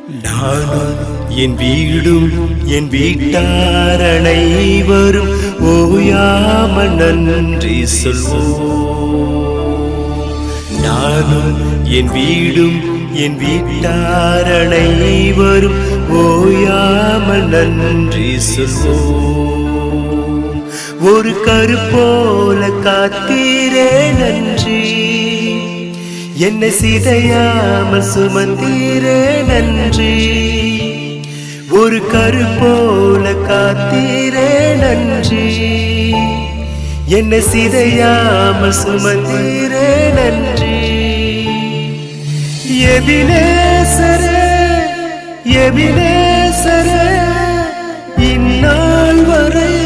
நானும் என் வீடும் என் வீட்டார் அனைவரும் ஓயாமல் நன்றி சொல்வோம். நானும் என் வீடும் என் வீட்டார் அனைவரும் ஓயாமல் நன்றி சொல்வோம். ஒரு கருப்போல காத்தீரே நன்றி, என்னை சிதையாமல் சுமந்தீரே நன்றி. ஒரு கருப்போல காத்தீரே நன்றி, என்னை சிதையாமல் சுமந்தீரே நன்றி. எபினேசரே எபினேசரே, இந்நாள் வரை